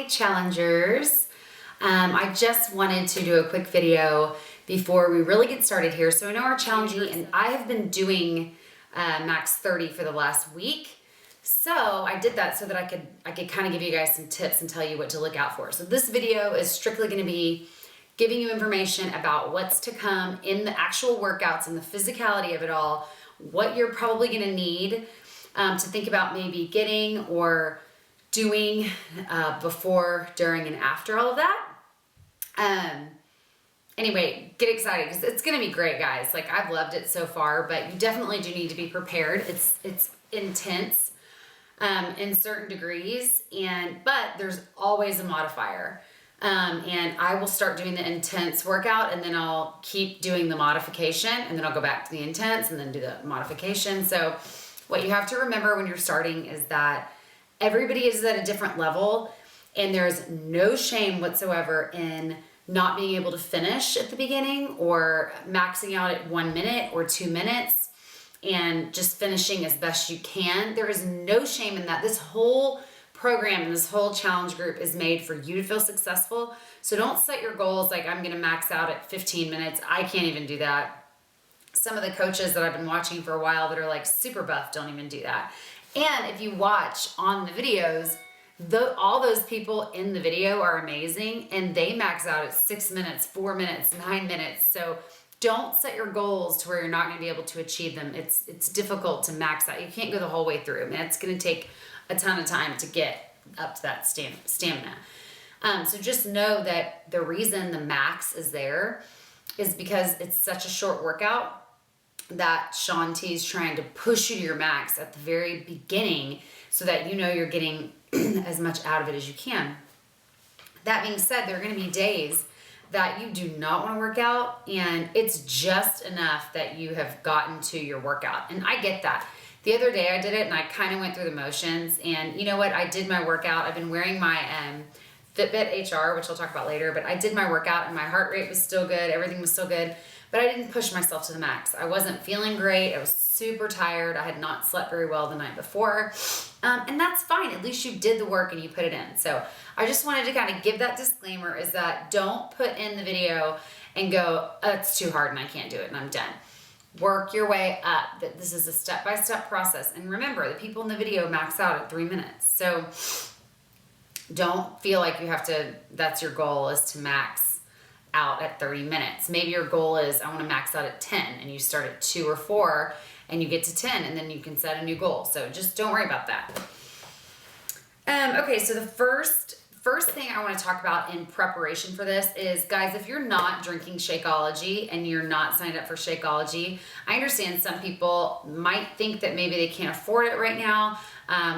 challengers. I just wanted to do a quick video before we really get started here. So I know our challengers, and I have been doing max 30 for the last week. So I did that so that I could kind of give you guys some tips and tell you what to look out for. So this video is strictly going to be giving you information about what's to come in the actual workouts and the physicality of it all, what you're probably going to need to think about maybe getting or doing before, during, and after all of that. Anyway, get excited because it's going to be great, guys. Like, I've loved it so far, but you definitely do need to be prepared. It's intense in certain degrees, but there's always a modifier. And I will start doing the intense workout, and then I'll keep doing the modification, and then I'll go back to the intense and then do the modification. So what you have to remember when you're starting is that everybody is at a different level, and there's no shame whatsoever in not being able to finish at the beginning or maxing out at 1 minute or 2 minutes and just finishing as best you can. There is no shame in that. This whole program and this whole challenge group is made for you to feel successful. So don't set your goals like, I'm going to max out at 15 minutes. I can't even do that. Some of the coaches that I've been watching for a while that are like super buff don't even do that. And if you watch on the videos, all those people in the video are amazing, and they max out at 6 minutes, 4 minutes, 9 minutes. So don't set your goals to where you're not going to be able to achieve them. It's difficult to max out. You can't go the whole way through. I mean, it's going to take a ton of time to get up to that stamina. So just know that the reason the max is there is because it's such a short workout that Shaun T's trying to push you to your max at the very beginning so that you know you're getting as much out of it as you can. That being said, there are going to be days that you do not want to work out, and it's just enough that you have gotten to your workout. And I get that. The other day I did it and I kind of went through the motions, and you know what? I did my workout. I've been wearing my Fitbit HR, which I'll talk about later, but I did my workout and my heart rate was still good. Everything was still good, but I didn't push myself to the max. I wasn't feeling great. I was super tired. I had not slept very well the night before. And that's fine. At least you did the work and you put it in. So I just wanted to kind of give that disclaimer, is that don't put in the video and go, oh, it's too hard and I can't do it and I'm done. Work your way up. This is a step-by-step process. And remember, the people in the video max out at 3 minutes. So don't feel like you have to, that's your goal, is to max out at 30 minutes. Maybe your goal is, I want to max out at 10, and you start at 2 or 4 and you get to 10, and then you can set a new goal. So just don't worry about that. Okay, so the first thing I want to talk about in preparation for this is, guys, if you're not drinking Shakeology and you're not signed up for Shakeology, I understand some people might think that maybe they can't afford it right now.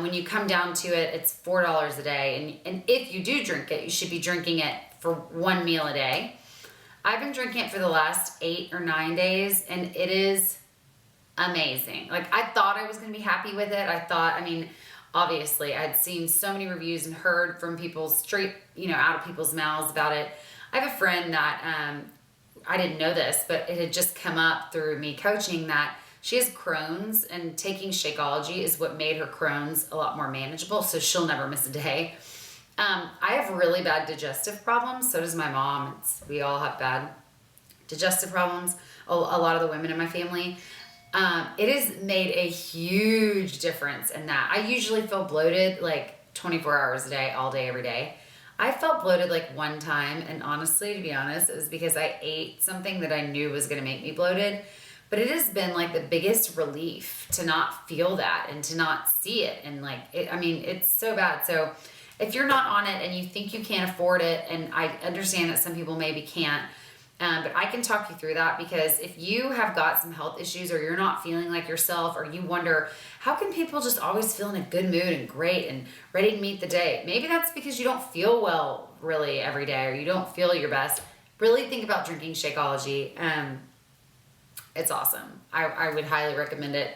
When you come down to it, it's $4 a day. And if you do drink it, you should be drinking it for 1 meal a day. I've been drinking it for the last 8 or 9 days, and it is amazing. Like, I thought I was going to be happy with it. Obviously, I'd seen so many reviews and heard from people straight, out of people's mouths about it. I have a friend that, I didn't know this, but it had just come up through me coaching that she has Crohn's, and taking Shakeology is what made her Crohn's a lot more manageable, so she'll never miss a day. I have really bad digestive problems. So does my mom. We all have bad digestive problems, a lot of the women in my family. It has made a huge difference in that. I usually feel bloated like 24 hours a day, all day, every day. I felt bloated like one time, and honestly, to be honest, it was because I ate something that I knew was going to make me bloated. But it has been like the biggest relief to not feel that and to not see it. And it's so bad. So if you're not on it and you think you can't afford it, and I understand that some people maybe can't, but I can talk you through that, because if you have got some health issues, or you're not feeling like yourself, or you wonder, how can people just always feel in a good mood and great and ready to meet the day? Maybe that's because you don't feel well really every day, or you don't feel your best. Really think about drinking Shakeology. It's awesome. I would highly recommend it,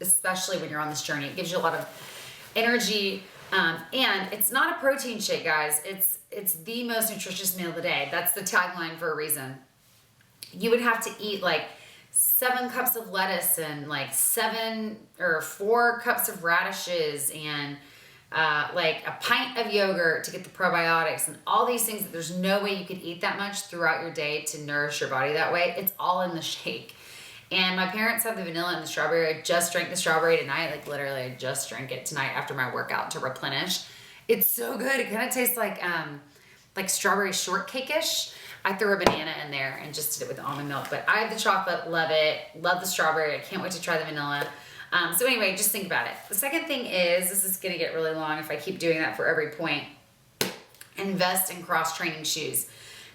especially when you're on this journey. It gives you a lot of energy, and it's not a protein shake, guys. It's the most nutritious meal of the day. That's the tagline for a reason. You would have to eat like 7 cups of lettuce and like 7 or 4 cups of radishes and like a pint of yogurt to get the probiotics and all these things that there's no way you could eat that much throughout your day to nourish your body that way. It's all in the shake. And my parents have the vanilla and the strawberry. I just drank the strawberry tonight. Like literally, I just drank it tonight after my workout to replenish. It's so good. It kind of tastes like strawberry shortcake-ish. I threw a banana in there and just did it with almond milk. But I have the chocolate, love it. Love the strawberry. I can't wait to try the vanilla. So anyway, just think about it. The second thing is, this is gonna get really long if I keep doing that for every point, invest in cross-training shoes.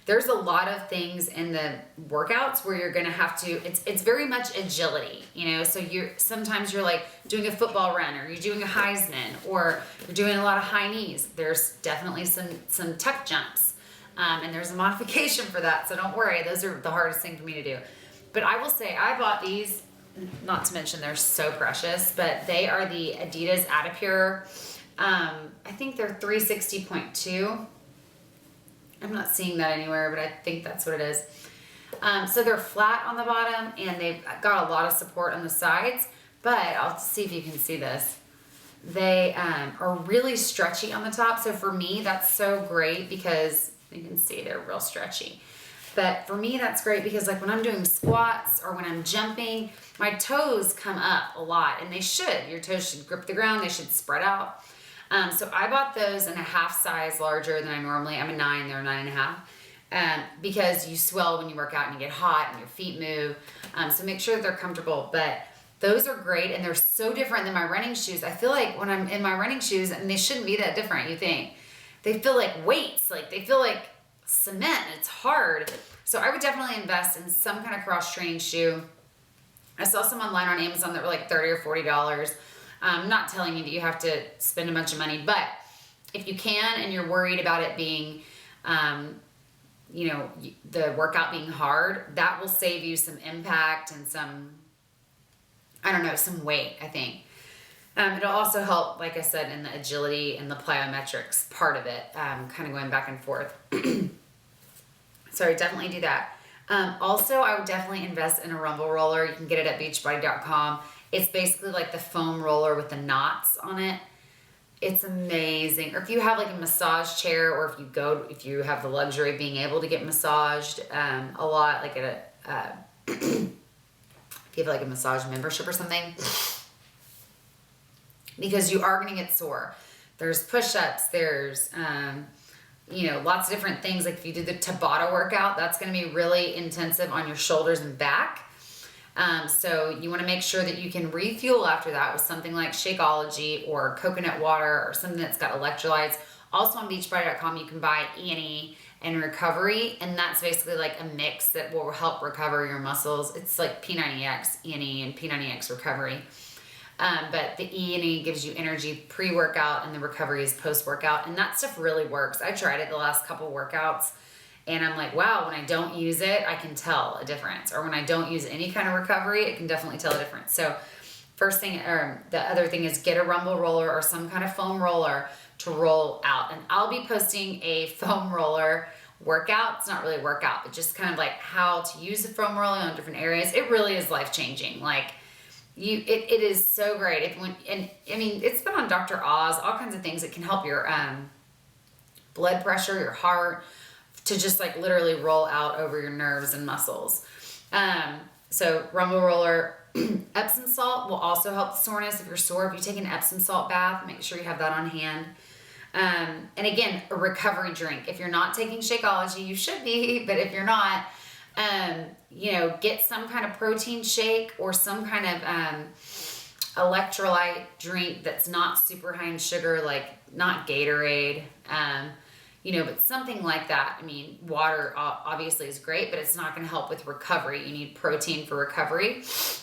There's a lot of things in the workouts where you're gonna have to, it's very much agility, you know, so sometimes you're like doing a football run, or you're doing a Heisman, or you're doing a lot of high knees. There's definitely some tuck jumps, and there's a modification for that, so don't worry, those are the hardest thing for me to do. But I will say, I bought these, not to mention they're so precious, but they are the Adidas Adipure. I think they're 360.2. I'm not seeing that anywhere, but I think that's what it is. So they're flat on the bottom, and they've got a lot of support on the sides, but I'll see if you can see this. They are really stretchy on the top. So for me, that's so great because you can see they're real stretchy. But for me, that's great because like when I'm doing squats or when I'm jumping, my toes come up a lot, and they should. Your toes should grip the ground. They should spread out. So I bought those in a half size larger than I normally. I'm a 9, they're 9.5. Because you swell when you work out and you get hot and your feet move. So make sure that they're comfortable. But those are great, and they're so different than my running shoes. I feel like when I'm in my running shoes, and they shouldn't be that different, you think. They feel like weights, like they feel like cement. It's hard. So I would definitely invest in some kind of cross-training shoe. I saw some online on Amazon that were like $30 or $40. I'm not telling you that you have to spend a bunch of money, but if you can and you're worried about it being, you know, the workout being hard, that will save you some impact and some, I don't know, some weight, I think. It'll also help, like I said, in the agility and the plyometrics part of it, kind of going back and forth. So I definitely do that. Also, I would definitely invest in a rumble roller. You can get it at beachbody.com. It's basically like the foam roller with the knots on it. It's amazing. Or if you have like a massage chair, or if you have the luxury of being able to get massaged a lot, like at a, if you have like a massage membership or something, because you are going to get sore. There's push-ups, there's, you know, lots of different things. Like if you do the Tabata workout, that's going to be really intensive on your shoulders and back. So you want to make sure that you can refuel after that with something like Shakeology or coconut water or something that's got electrolytes. Also on beachbody.com, you can buy E&E and recovery, and that's basically like a mix that will help recover your muscles. It's like P90X, E&E, and P90X recovery. But the E&E gives you energy pre-workout, and the recovery is post-workout, and that stuff really works. I tried it the last couple workouts, and I'm like, wow, when I don't use it, I can tell a difference. Or when I don't use any kind of recovery, I can definitely tell a difference. So first thing, or the other thing is get a rumble roller or some kind of foam roller to roll out. And I'll be posting a foam roller workout. It's not really a workout, but just kind of like how to use the foam roller on different areas. It really is life-changing. Like, it is so great. And I mean, it's been on Dr. Oz, all kinds of things that can help your blood pressure, your heart, to just like literally roll out over your nerves and muscles. So rumble roller, Epsom salt will also help soreness if you're sore. If you take an Epsom salt bath, make sure you have that on hand. And again, a recovery drink. If you're not taking Shakeology, you should be, but if you're not, you know, get some kind of protein shake or some kind of electrolyte drink that's not super high in sugar, like not Gatorade, you know, but something like that. I mean, water obviously is great, but it's not going to help with recovery. You need protein for recovery. So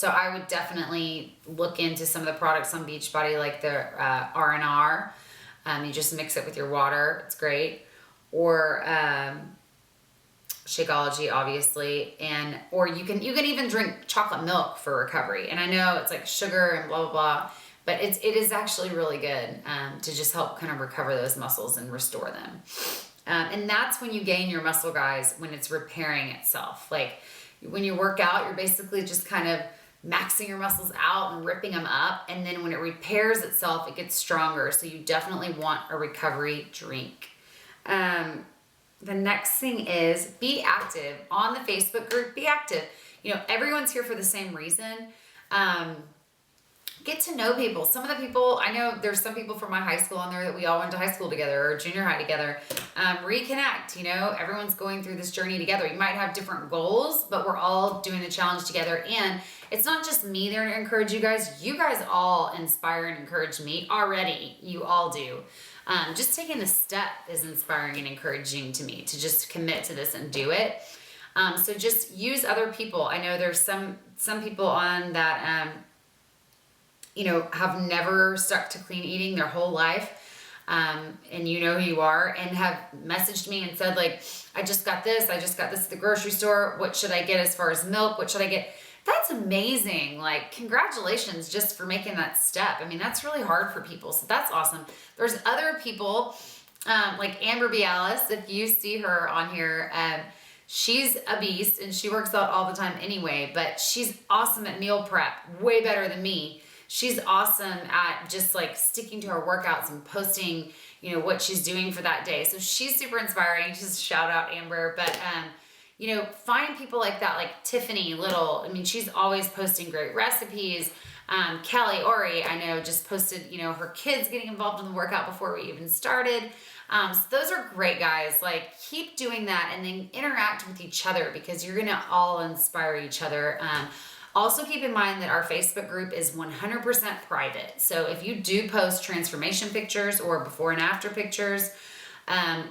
I would definitely look into some of the products on Beachbody, like the R&R. You just mix it with your water. It's great. Or Shakeology, obviously, or you can even drink chocolate milk for recovery. And I know it's like sugar and blah blah blah, but it is actually really good to just help kind of recover those muscles and restore them. And that's when you gain your muscle, guys, when it's repairing itself. Like when you work out, you're basically just kind of maxing your muscles out and ripping them up. And then when it repairs itself, it gets stronger. So you definitely want a recovery drink. The next thing is be active. On the Facebook group, be active. You know, everyone's here for the same reason. Get to know people. Some of the people, I know there's some people from my high school on there that we all went to high school together or junior high together. Reconnect, you know, everyone's going through this journey together. You might have different goals, but we're all doing the challenge together. And it's not just me there to encourage you guys. You guys all inspire and encourage me already. You all do. Just taking the step is inspiring and encouraging to me to just commit to this and do it. So just use other people. I know there's some people on that, you know, have never stuck to clean eating their whole life. And you know who you are, and have messaged me and said, like, I just got this at the grocery store. What should I get as far as milk? What should I get? That's amazing. Like, congratulations just for making that step. I mean, that's really hard for people. So that's awesome. There's other people, like Amber Bialis, if you see her on here, she's a beast and she works out all the time anyway, but she's awesome at meal prep, way better than me. She's awesome at just like sticking to her workouts and posting, you know, what she's doing for that day. So she's super inspiring. Just shout out Amber. But, you know, find people like that, like Tiffany Little. I mean, she's always posting great recipes. Kelly Ori, I know, just posted, you know, her kids getting involved in the workout before we even started. So those are great, guys. Like, keep doing that and then interact with each other because you're going to all inspire each other. Also keep in mind that our Facebook group is 100% private. So if you do post transformation pictures or before and after pictures,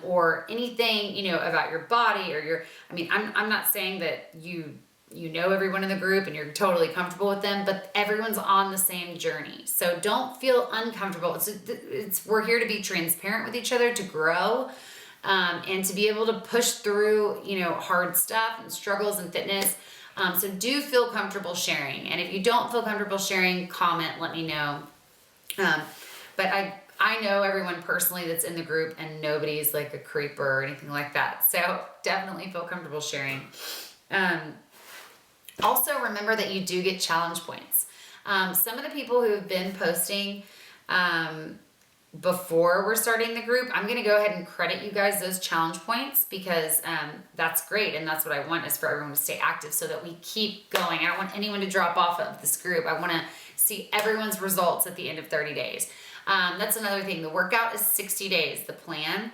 or anything, you know, about your body or your, I mean, I'm not saying that you know everyone in the group and you're totally comfortable with them, but everyone's on the same journey. So don't feel uncomfortable. We're here to be transparent with each other, to grow, and to be able to push through, you know, hard stuff and struggles in fitness. So do feel comfortable sharing. And if you don't feel comfortable sharing, comment, let me know. But I know everyone personally that's in the group and nobody's like a creeper or anything like that. So definitely feel comfortable sharing. Also remember that you do get challenge points. Some of the people who have been posting, before we're starting the group, I'm going to go ahead and credit you guys those challenge points because that's great. And that's what I want, is for everyone to stay active so that we keep going. I don't want anyone to drop off of this group. I want to see everyone's results at the end of 30 days. That's another thing. The workout is 60 days, the plan.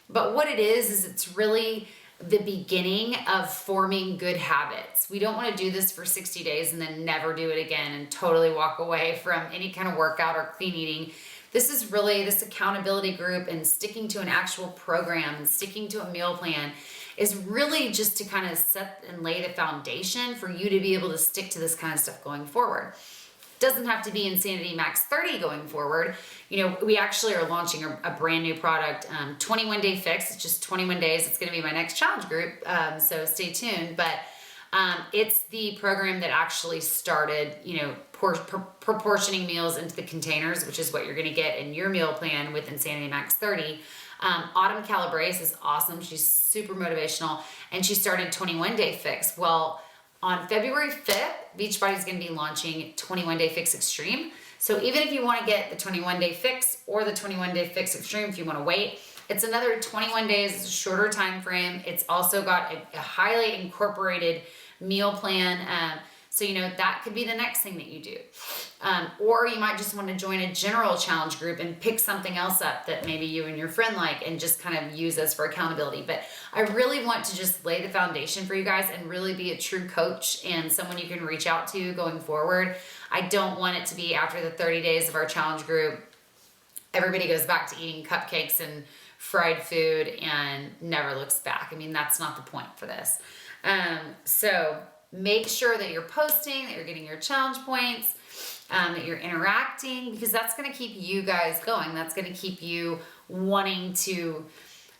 But what it is it's really the beginning of forming good habits. We don't want to do this for 60 days and then never do it again and totally walk away from any kind of workout or clean eating. This is really this accountability group, and sticking to an actual program and sticking to a meal plan is really just to kind of set and lay the foundation for you to be able to stick to this kind of stuff going forward. Doesn't have to be Insanity Max 30 going forward. You know, we actually are launching a brand new product, 21 Day Fix. It's just 21 days. It's going to be my next challenge group, so stay tuned. But it's the program that actually started, you know, proportioning meals into the containers, which is what you're going to get in your meal plan with Insanity Max 30. Autumn Calabrese is awesome. She's super motivational, and she started 21 Day Fix. Well, on February 5th, Beachbody's going to be launching 21 Day Fix Extreme. So even if you want to get the 21 Day Fix or the 21 Day Fix Extreme, if you want to wait, it's another 21 days. It's a shorter time frame. It's also got a highly incorporated meal plan. So, you know, that could be the next thing that you do. Or you might just want to join a general challenge group and pick something else up that maybe you and your friend like and just kind of use this for accountability. But I really want to just lay the foundation for you guys and really be a true coach and someone you can reach out to going forward. I don't want it to be after the 30 days of our challenge group, everybody goes back to eating cupcakes and fried food and never looks back. I mean, that's not the point for this. So make sure that you're posting, that you're getting your challenge points, that you're interacting, because that's going to keep you guys going. That's going to keep you wanting to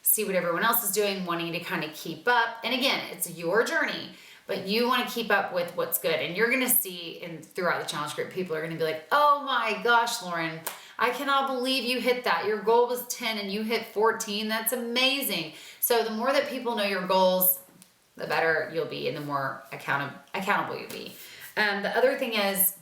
see what everyone else is doing, wanting to kind of keep up. And again, it's your journey, but you want to keep up with what's good. And you're going to see throughout the challenge group, people are going to be like, oh my gosh, Lauren, I cannot believe you hit that. Your goal was 10 and you hit 14. That's amazing. So the more that people know your goals, the better you'll be and the more accountable you'll be. The other thing is,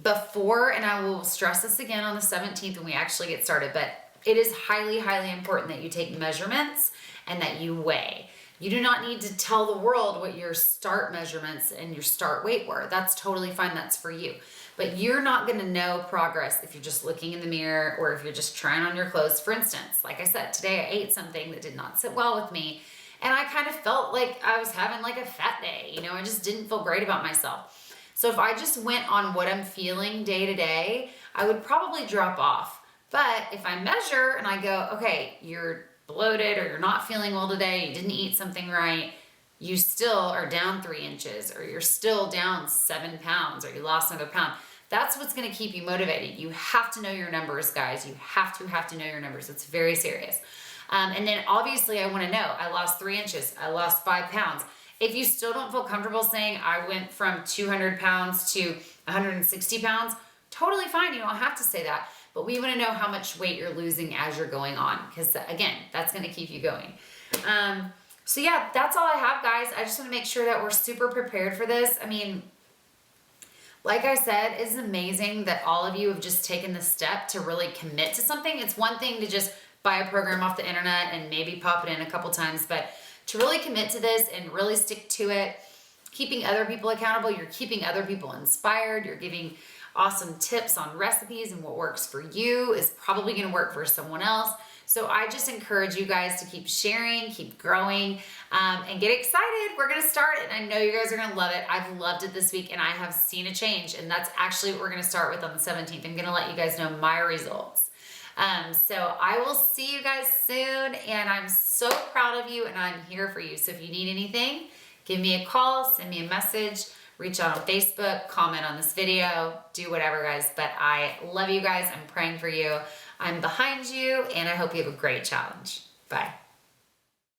before, and I will stress this again on the 17th when we actually get started, but it is highly, highly important that you take measurements and that you weigh. You do not need to tell the world what your start measurements and your start weight were. That's totally fine. That's for you. But you're not going to know progress if you're just looking in the mirror or if you're just trying on your clothes. For instance, like I said, today I ate something that did not sit well with me, and I kind of felt like I was having like a fat day. You know, I just didn't feel great about myself. So if I just went on what I'm feeling day to day, I would probably drop off. But if I measure and I go, okay, you're bloated or you're not feeling well today, you didn't eat something right, you still are down 3 inches, or you're still down 7 pounds, or you lost another pound. That's what's going to keep you motivated. You have to know your numbers, guys. You have to know your numbers. It's very serious. And then obviously I want to know, I lost 3 inches, I lost 5 pounds. If you still don't feel comfortable saying I went from 200 pounds to 160 pounds, totally fine. You don't have to say that. But we want to know how much weight you're losing as you're going on, because again, that's going to keep you going. So yeah, that's all I have, guys. I just want to make sure that we're super prepared for this. I mean, like I said, it's amazing that all of you have just taken the step to really commit to something. It's one thing to just buy a program off the internet and maybe pop it in a couple times, but to really commit to this and really stick to it, keeping other people accountable, you're keeping other people inspired, you're giving awesome tips on recipes, and what works for you is probably going to work for someone else. So I just encourage you guys to keep sharing, keep growing, and get excited. We're going to start it, and I know you guys are going to love it. I've loved it this week, and I have seen a change, and that's actually what we're going to start with on the 17th. I'm going to let you guys know my results. So I will see you guys soon, and I'm so proud of you, and I'm here for you. So if you need anything, give me a call, send me a message, reach out on Facebook, comment on this video, do whatever, guys. But I love you guys. I'm praying for you. I'm behind you, and I hope you have a great challenge. Bye.